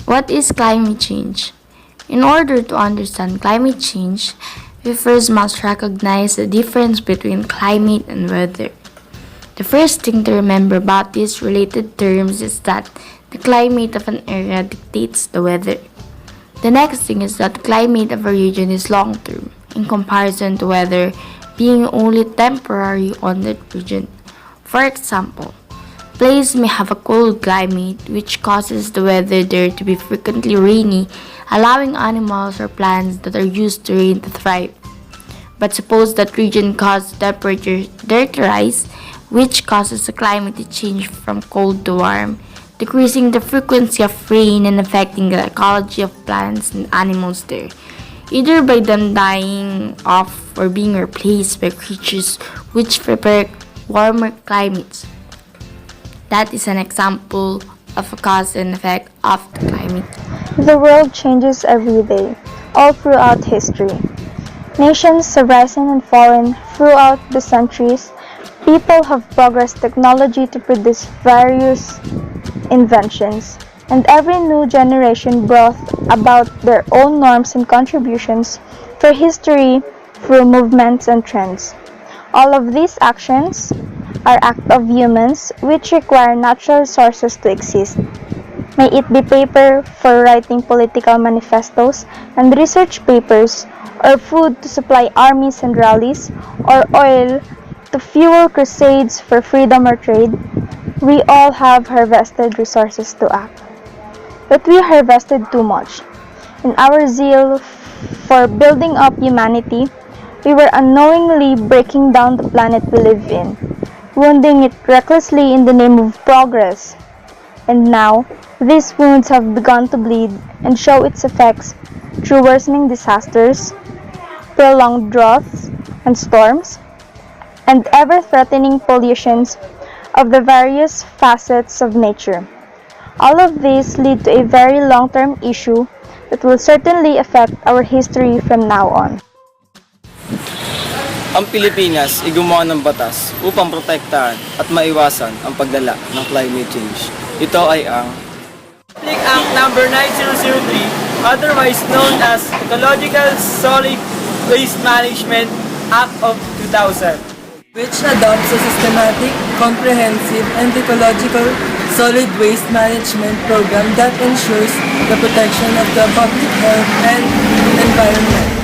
What is climate change? In order to understand climate change, we first must recognize the difference between climate and weather. The first thing to remember about these related terms is that the climate of an area dictates the weather. The next thing is that the climate of a region is long-term, in comparison to weather being only temporary on that region. For example, place may have a cold climate which causes the weather there to be frequently rainy, allowing animals or plants that are used to rain to thrive. But suppose that region causes temperature there to rise, which causes the climate to change from cold to warm, decreasing the frequency of rain and affecting the ecology of plants and animals there, either by them dying off or being replaced by creatures which prefer warmer climates. That is an example of a cause and effect of the climate. The world changes every day, all throughout history. Nations have risen and fallen throughout the centuries. People have progressed technology to produce various inventions, and every new generation brought about their own norms and contributions for history through movements and trends. All of these actions are acts of humans which require natural resources to exist. May it be paper for writing political manifestos and research papers, or food to supply armies and rallies, or oil to fuel crusades for freedom or trade. We all have harvested resources to act. But we harvested too much. In our zeal for building up humanity, we were unknowingly breaking down the planet we live in, wounding it recklessly in the name of progress. And now, these wounds have begun to bleed and show its effects through worsening disasters, prolonged droughts and storms, and ever-threatening pollutions of the various facets of nature. All of these lead to a very long-term issue that will certainly affect our history from now on. Ang Pilipinas ay gumawa ng batas upang protektahan at maiwasan ang paglala ng climate change. Ito ay ang Public Act No. 9003, otherwise known as Ecological Solid Waste Management Act of 2000, which adopts a systematic, comprehensive, and ecological solid waste management program that ensures the protection of the public health and environment.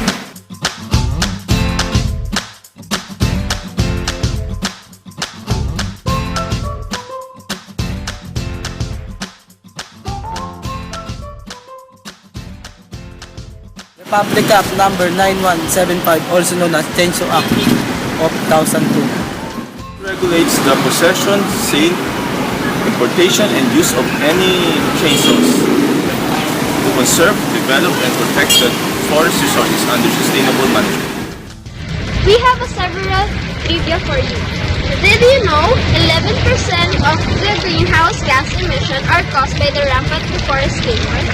Public Act No. 9175, also known as Censo Act of 2002. Regulates the possession, sale, importation, and use of any chainsaws to conserve, develop, and protect the forest resources under sustainable management. We have several trivia for you. Did you know 11% of the greenhouse gas emissions are caused by the rampant deforestation,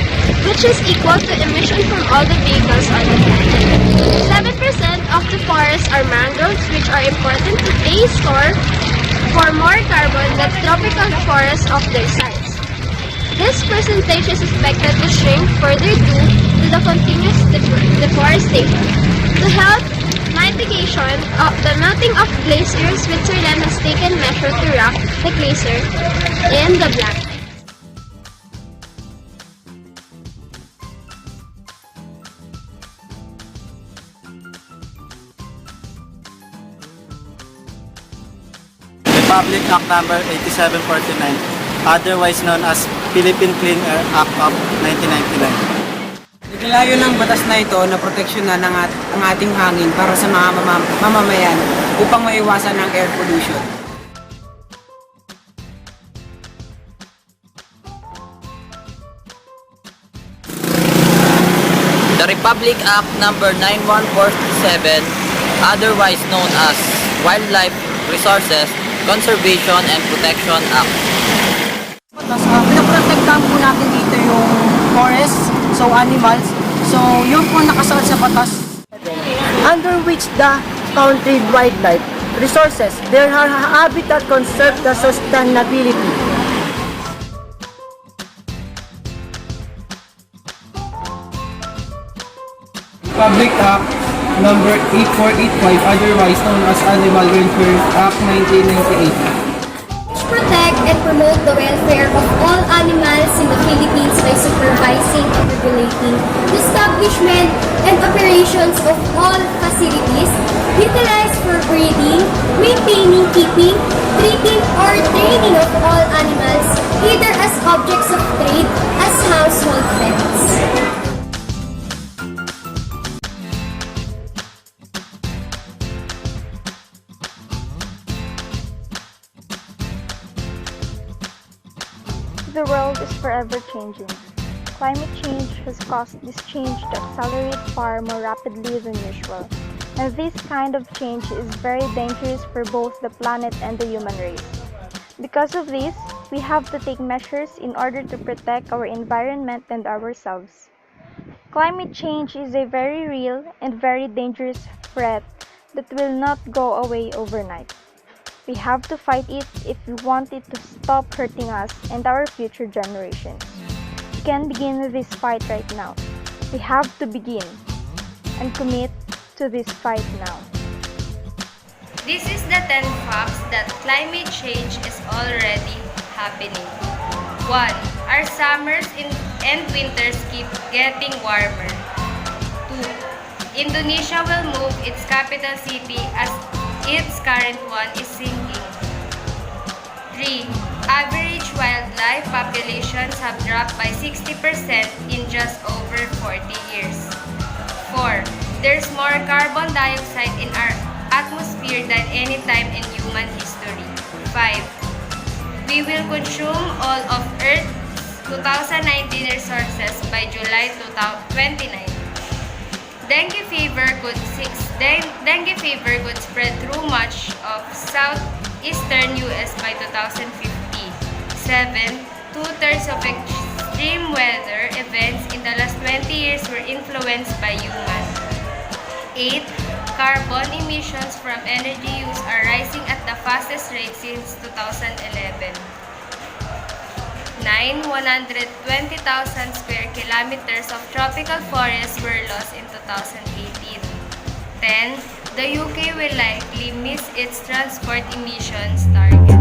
which is equal to emission from all the vehicles on the planet? 7% of the forests are mangroves, which are important to they store for more carbon than tropical forests of their size. This percentage is expected to shrink further due to the continuous deforestation. To help mitigation of the melting of glaciers, Switzerland has taken measures to wrap the glacier in the black ice. Public Act No. 8749, otherwise known as Philippine Clean Air Act of 1999. Nilayo ng batas na ito na proteksyonan ang ating hangin para sa mga mamamayan upang maiwasan ang air pollution. The Republic Act No. 9147, otherwise known as Wildlife Resources Conservation and Protection Act. Pinaprotektahan po natin dito yung forest, so animals. So yun po nakasaad sa batas. Under which the country wildlife resources, their habitat conserve the sustainability. Public Act number 8485, otherwise known as Animal Welfare Act 1998. Protect and promote the welfare of all animals in the Philippines by supervising and regulating the establishment and operations of all facilities utilized for breeding, maintaining, keeping, treating, or training of all animals, either as objects of trade as household pets. The world is forever changing. Climate change has caused this change to accelerate far more rapidly than usual. And this kind of change is very dangerous for both the planet and the human race. Because of this, we have to take measures in order to protect our environment and ourselves. Climate change is a very real and very dangerous threat that will not go away overnight. We have to fight it if we want it to stop hurting us and our future generations. We can begin this fight right now. We have to begin and commit to this fight now. This is the 10 facts that climate change is already happening. 1. Our summers and winters keep getting warmer. 2. Indonesia will move its capital city as its current one is sinking. 3. Average wildlife populations have dropped by 60% in just over 40 years. 4. There's more carbon dioxide in our atmosphere than any time in human history. 5. We will consume all of Earth's 2019 resources by July 2029. Dengue fever could spread through much of southeastern US by 2050. 7. Two-thirds of extreme weather events in the last 20 years were influenced by humans. 8. Carbon emissions from energy use are rising at the fastest rate since 2011. 9. 120,000 square kilometers of tropical forests were lost in 2018. 10. The UK will likely miss its transport emissions target.